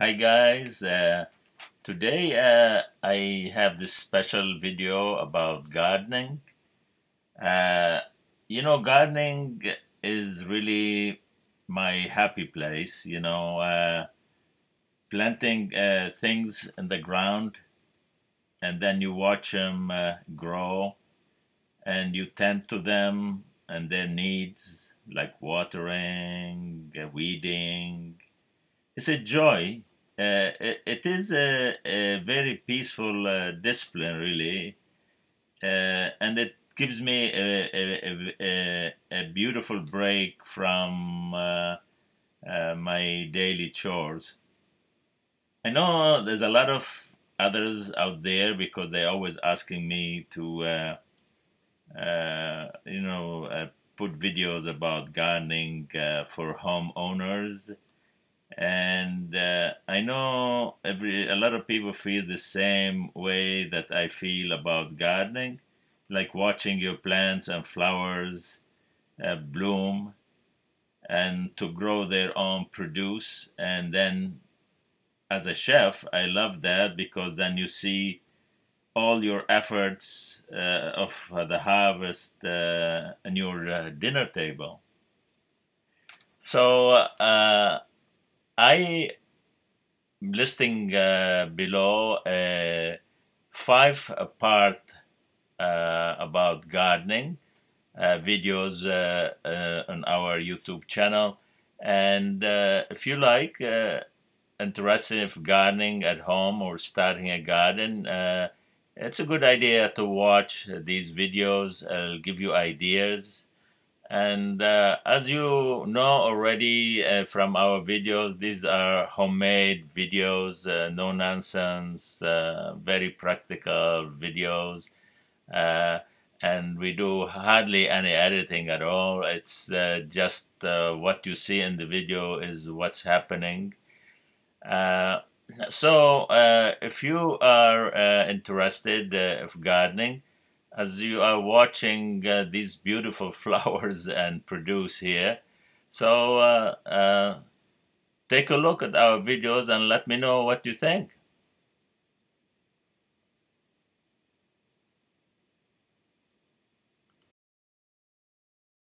Hi guys, today I have this special video about gardening. Gardening is really my happy place, planting things in the ground and then you watch them grow and you tend to them and their needs like watering, weeding. It's a joy. It is a very peaceful discipline, really, and it gives me a beautiful break from my daily chores. I know there's a lot of others out there because they're always asking me to, put videos about gardening for homeowners. And I know a lot of people feel the same way that I feel about gardening, like watching your plants and flowers bloom and to grow their own produce. And then as a chef, I love that because then you see all your efforts of the harvest on your dinner table. So I am listing below a 5-part about gardening videos on our YouTube channel, and if you like interested in gardening at home or starting a garden, it's a good idea to watch these videos. I'll give you ideas. And as you know already from our videos, these are homemade videos, no nonsense, very practical videos. And we do hardly any editing at all. It's just what you see in the video is what's happening. So if you are interested in gardening, as you are watching these beautiful flowers and produce here. So take a look at our videos and let me know what you think.